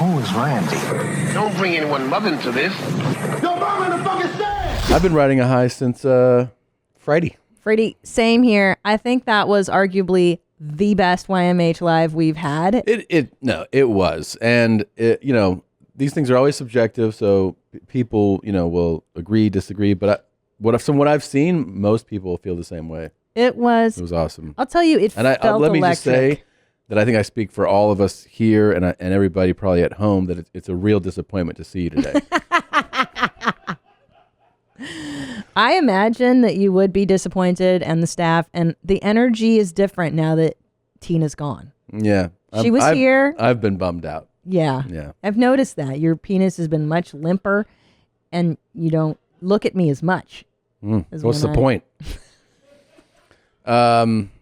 Who is Randy? Don't bring anyone mother into this. Yo, mom in the fucking stand! I've been riding a high since Friday. Freddie, same here. I think that was arguably the best YMH live we've had. It was. And, these things are always subjective, so people, will agree, disagree. But from what I've seen, most people feel the same way. It was awesome. I'll tell you, it and felt let me electric. just say that I think I speak for all of us here and everybody probably at home that it's a real disappointment to see you today. I imagine that you would be disappointed, and the staff, and the energy is different now that Tina's gone. Yeah. She was here. I've been bummed out. Yeah. Yeah. I've noticed that. Your penis has been much limper, and you don't look at me as much. What's the point?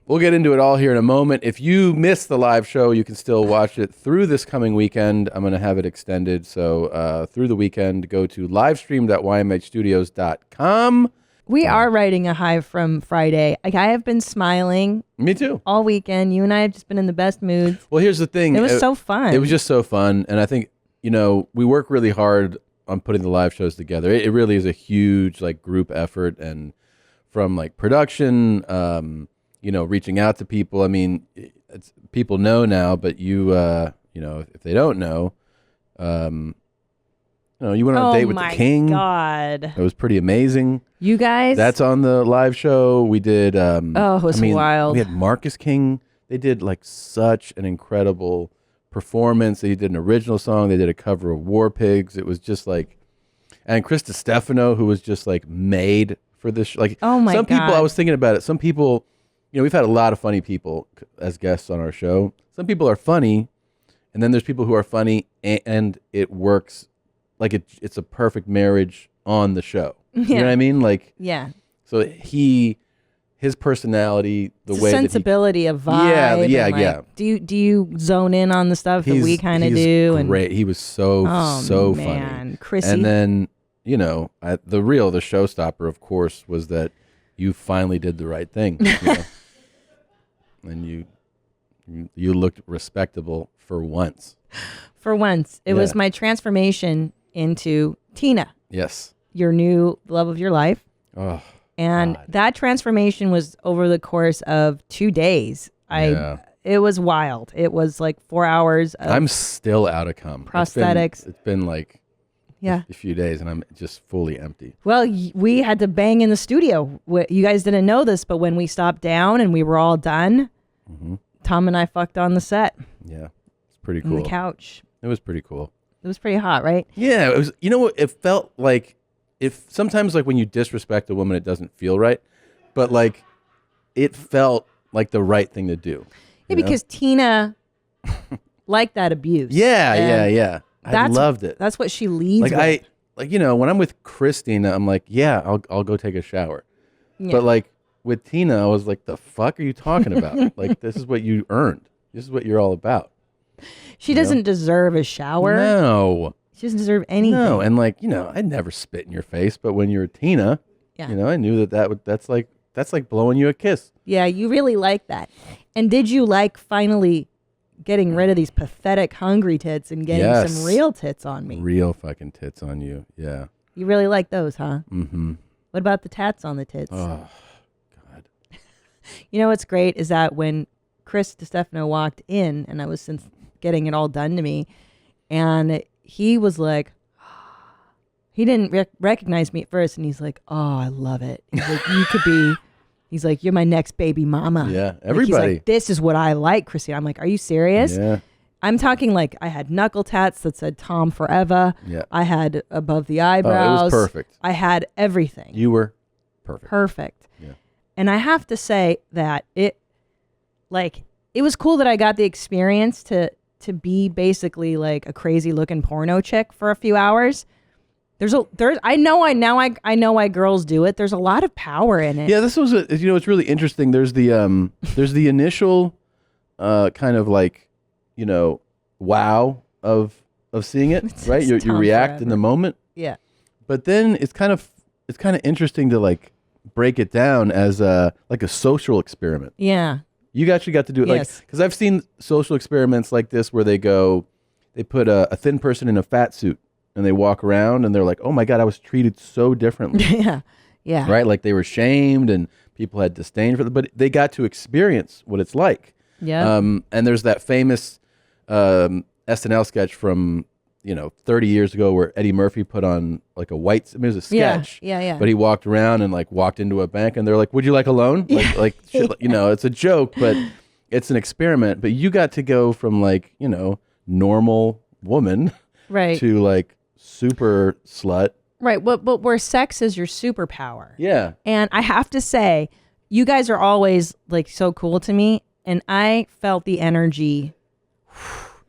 We'll get into it all here in a moment. If you missed the live show, you can still watch it through this coming weekend. I'm going to have it extended. So through the weekend, go to livestream.ymhstudios.com. We are riding a high from Friday. Like, I have been smiling. Me too. All weekend. You and I have just been in the best moods. Well, here's the thing. It was so fun. It was just so fun. And I think, we work really hard on putting the live shows together. It really is a huge group effort, and from production, reaching out to people. I mean, people know now, but if they don't know, you went on a date with the king. Oh my God. It was pretty amazing. You guys? That's on the live show. We did. It was wild. We had Marcus King. They did such an incredible performance. They did an original song. They did a cover of War Pigs. It was just and Chris Distefano, who was just made for this. Oh my some God. people, I was thinking about it. Some people, we've had a lot of funny people as guests on our show. Some people are funny, and then there's people who are funny, and it works. It's a perfect marriage on the show. Yeah. You know what I mean? Yeah. So his personality, sensibility of vibe. Yeah. Do you zone in on the stuff that we kind of do? And great. He was so funny. Chrissy. And then the showstopper, of course, was that you finally did the right thing, and you looked respectable for once. For once, it was my transformation into Tina. Yes. Your new love of your life. Oh. And God. that transformation was over the course of 2 days. It was wild. It was 4 hours of I'm still out of cum. prosthetics. It's been a few days, and I'm just fully empty. Well, we had to bang in the studio. You guys didn't know this, but when we stopped down and we were all done, Tom and I fucked on the set. Yeah. It's pretty cool. On the couch. It was pretty cool. It was pretty hot, right? Yeah, it was. It felt like sometimes when you disrespect a woman, it doesn't feel right, but it felt like the right thing to do. Yeah, because Tina liked that abuse. Yeah. I loved it. That's what she leads with. When I'm with Christina, I'm I'll go take a shower. Yeah. But with Tina, I was the fuck are you talking about? This is what you earned. This is what you're all about. She doesn't deserve a shower. No. She doesn't deserve anything. No, and I'd never spit in your face, but when you're Tina, I knew that's like blowing you a kiss. Yeah, you really like that. And did you finally getting rid of these pathetic hungry tits and getting some real tits on me? Real fucking tits on you, yeah. You really like those, huh? Mm-hmm. What about the tats on the tits? Oh, God. What's great is that when Chris Distefano walked in, and I was getting it all done to me, and he was he didn't recognize me at first, and he's oh, I love it. He's you could be, he's you're my next baby mama. Yeah, everybody. He's this is what I like, Christina. I'm are you serious? Yeah. I'm talking I had knuckle tats that said Tom Forever. Yeah. I had above the eyebrows. Oh, it was perfect. I had everything. You were perfect. Perfect. Yeah. And I have to say that it was cool that I got the experience to be basically a crazy looking porno chick for a few hours. I know why girls do it. There's a lot of power in it. Yeah, this was it's really interesting. There's the initial kind of wow of seeing it, right? You react forever. in the moment. Yeah. But then it's kind of interesting to break it down as a social experiment. Yeah. You actually got to do it Yes. because I've seen social experiments like this where they they put a thin person in a fat suit and they walk around and they're like, oh my God, I was treated so differently. Yeah. Yeah. Right? Like they were shamed and people had disdain for them, but they got to experience what it's like. Yeah. And there's that famous SNL sketch from 30 years ago where Eddie Murphy put on like it was a sketch. Yeah. But he walked around and like walked into a bank and they're like, would you like a loan? Like shit, it's a joke, but it's an experiment. But you got to go from like, normal woman Right. to like super slut. Right. But where sex is your superpower. Yeah. And I have to say, you guys are always like so cool to me. And I felt the energy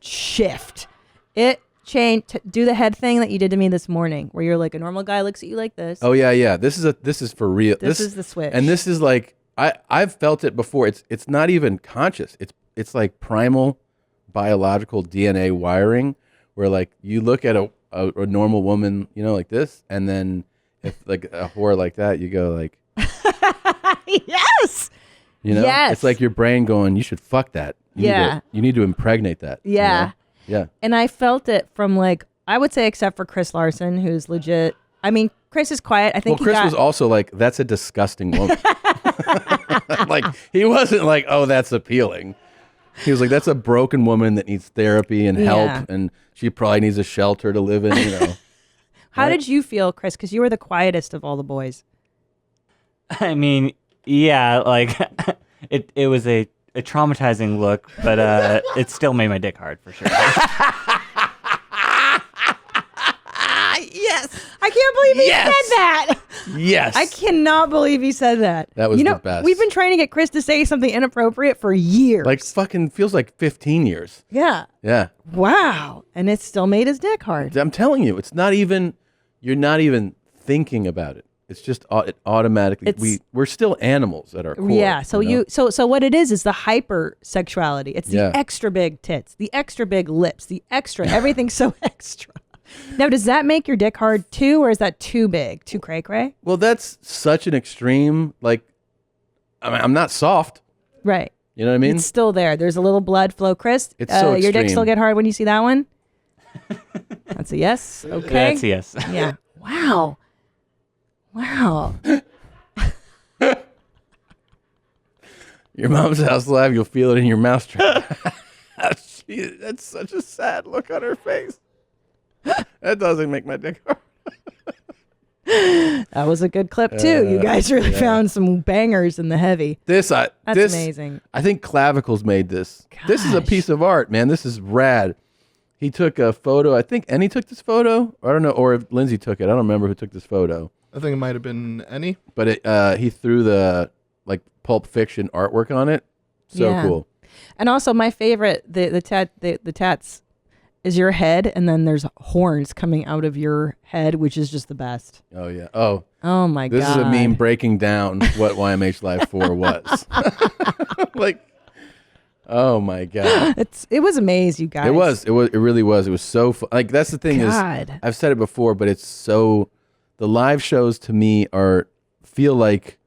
shift. It changed. Do the head thing that you did to me this morning, where you're like a normal guy looks at you like this. Oh yeah. This is for real. This is the switch. And this is like I've felt it before. It's not even conscious. It's like primal biological DNA wiring, where like you look at a normal woman, like this, and then if like a whore like that, you go like, yes. Yes. It's like your brain going, you should fuck that. You need to impregnate that. Yeah. Yeah. And I felt it from like, I would say, except for Chris Larson, who's legit. I mean, Chris is quiet. I think Chris was also like, that's a disgusting woman. Like, he wasn't like, oh, that's appealing. He was like, that's a broken woman that needs therapy and help, and she probably needs a shelter to live in, How did you feel, Chris? Because you were the quietest of all the boys. I mean, yeah, like it was a traumatizing look, but it still made my dick hard for sure. Yes. I can't believe he said that. Yes. I cannot believe he said that. That was the best. We've been trying to get Chris to say something inappropriate for years. Like fucking feels like 15 years. Yeah. Yeah. Wow. And it still made his dick hard. I'm telling you, it's not even, you're not even thinking about it. It's just it automatically, we're still animals at our core. Yeah. So so what it is the hypersexuality. It's the extra big tits, the extra big lips, the extra, everything's so extra. Now, does that make your dick hard too, or is that too big, too cray-cray? Well, that's such an extreme, like, I mean, I'm not soft. Right. You know what I mean? It's still there. There's a little blood flow. Chris, It's so your dick extreme. still get hard when you see that one? That's a yes. Okay. That's a yes. Yeah. Wow. Wow. Your mom's house live, you'll feel it in your mousetrap. That's such a sad look on her face. That doesn't make my dick hard. That was a good clip too. You guys really found some bangers in the heavy. That's amazing. I think Clavicles made this. This is a piece of art, man. This is rad. He took a photo. I think Annie took this photo. I don't know, or if Lindsay took it. I don't remember who took this photo. I think it might have been Annie. But he threw the like Pulp Fiction artwork on it. So cool. And also my favorite, the tats is your head, and then there's horns coming out of your head, which is just the best. Oh yeah. Oh my God. This is a meme breaking down what YMH Live 4 was. Like, oh my God. It was amazing, you guys. It really was. It was so fun. Like, that's the thing is, I've said it before, but it's so, the live shows to me feel like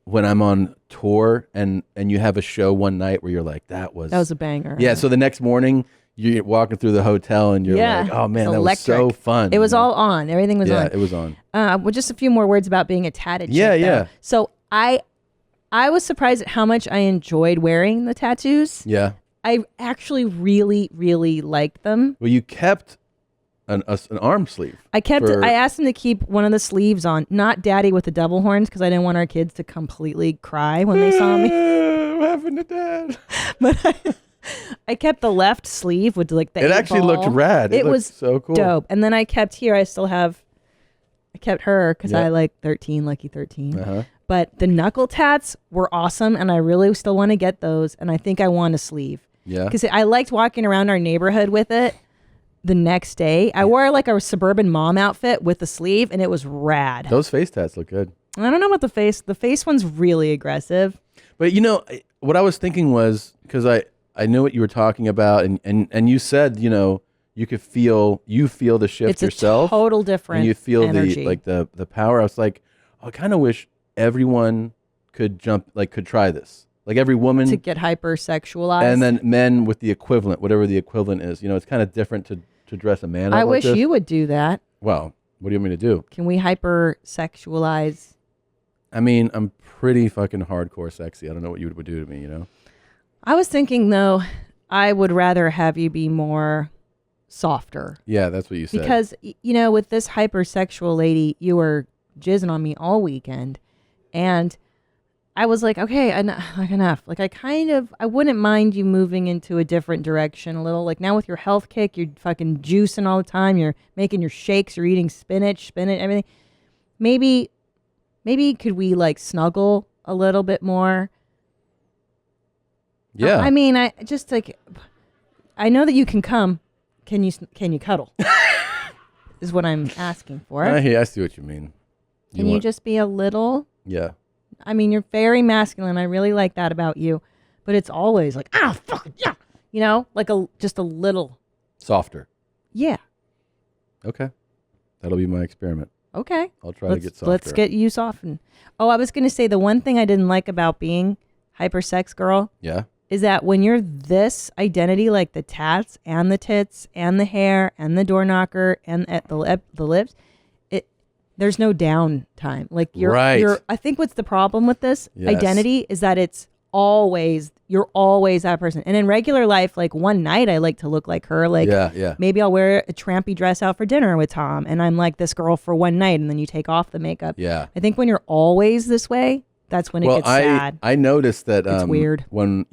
when I'm on tour and you have a show one night where you're like, that was a banger. Yeah. So the next morning you're walking through the hotel and you're like, oh man, that was so fun. It was all on. Everything was on. Yeah, it was on. Well, just a few more words about being a tatted chick, Yeah, though. yeah. So I was surprised at how much I enjoyed wearing the tattoos. Yeah. I actually really, really liked them. Well, you kept an arm sleeve. I asked him to keep one of the sleeves on, not daddy with the double horns, because I didn't want our kids to completely cry when they saw me. What happened to Dad? But I kept the left sleeve with like the It actually looked rad. It was so cool. Dope. And then I kept her because I like 13, lucky 13. Uh-huh. But the knuckle tats were awesome, and I really still want to get those, and I think I want a sleeve. Yeah. Because I liked walking around our neighborhood with it the next day. I wore like a suburban mom outfit with the sleeve, and it was rad. Those face tats look good. I don't know about the face. The face one's really aggressive. But what I was thinking was, because I know what you were talking about, and you said, you feel the shift It's yourself. a total different and you feel energy. the power. I was like, I kind of wish everyone could try this. Like every woman to get hypersexualized. and then men with the equivalent, whatever the equivalent is. You know, it's kind of different to dress a man up I like wish this. you would do that. Well, what do you want me to do? Can we hypersexualize? I mean, I'm pretty fucking hardcore sexy. I don't know what you would do to me, you know? I was thinking, though, I would rather have you be more softer. Yeah, that's what you said. Because, you know, with this hypersexual lady, you were jizzing on me all weekend. And I was like, okay, enough. Like, I wouldn't mind you moving into a different direction a little. Like, now with your health kick, you're fucking juicing all the time. You're making your shakes. You're eating spinach, everything. Maybe could we, like, snuggle a little bit more? Yeah. I mean, I just, like, I know that you can come. Can you cuddle? Is what I'm asking for. I see what you mean. Can you just be a little? Yeah. I mean, you're very masculine. I really like that about you. But it's always like, fuck, yeah. You know, like just a little. Softer. Yeah. Okay. That'll be my experiment. Okay. I'll try to get softer. Let's get you softened. Oh, I was going to say the one thing I didn't like about being hypersex girl. Yeah. Is that when you're this identity, like the tats and the tits and the hair and the door knocker and at the lips, there's no downtime. Like you're, I think what's the problem with this identity is that you're always that person. And in regular life, like one night I like to look like her. Like maybe I'll wear a trampy dress out for dinner with Tom and I'm like this girl for one night and then you take off the makeup. Yeah. I think when you're always this way, that's when it gets sad. I noticed that it's weird. when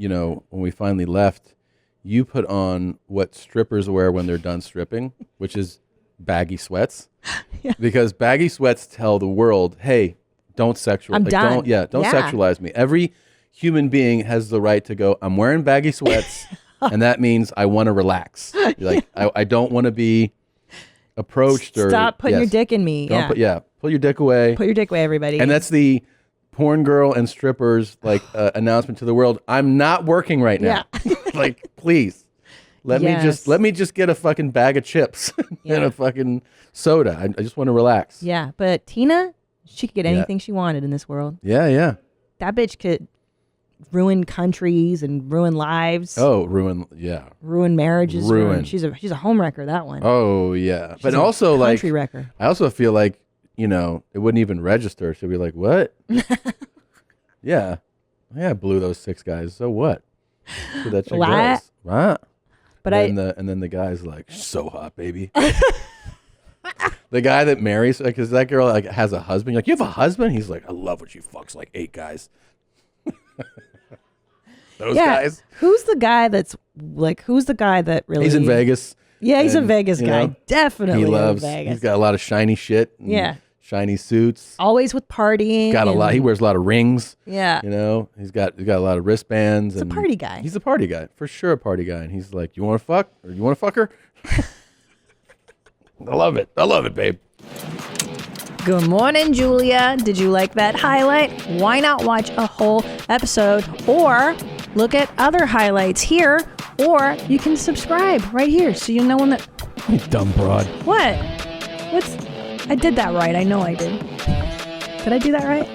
we finally left, you put on what strippers wear when they're done stripping, which is baggy sweats. Yeah. Because baggy sweats tell the world, hey, don't sexualize. I'm done. Don't sexualize me. Every human being has the right to go, I'm wearing baggy sweats, and that means I want to relax. Like I don't want to be approached or stop putting your dick in me. Pull your dick away. Put your dick away, everybody. And that's the porn girl and strippers announcement to the world. I'm not working right now. Yeah. Like, please. Let me just get a fucking bag of chips and a fucking soda. I just want to relax. Yeah, but Tina, she could get anything she wanted in this world. Yeah. That bitch could ruin countries and ruin lives. Oh, ruin marriages. She's a homewrecker, that one. Oh yeah, She's but a also country wrecker. I also feel like it wouldn't even register. She'd be like, what? Yeah, I blew those 6 guys. So what? So that chick does. What? But and then the guy's like, so hot, baby. The guy that marries, because that girl has a husband. You're like, you have a husband? He's like, I love when she fucks like 8 guys. Those guys. Who's the guy that really? He's in Vegas. Yeah, he's a Vegas guy. Definitely. He loves. Vegas. He's got a lot of shiny shit. Shiny suits. Always with partying. Got a lot. He wears a lot of rings. Yeah. He's got a lot of wristbands. He's a party guy. He's a party guy, for sure. A party guy, and he's like, "You want to fuck? Or you want to fuck her?" I love it, babe. Good morning, Julia. Did you like that highlight? Why not watch a whole episode or look at other highlights here, or you can subscribe right here so you know when that. You dumb broad. What? I did that right. I know I did. Did I do that right?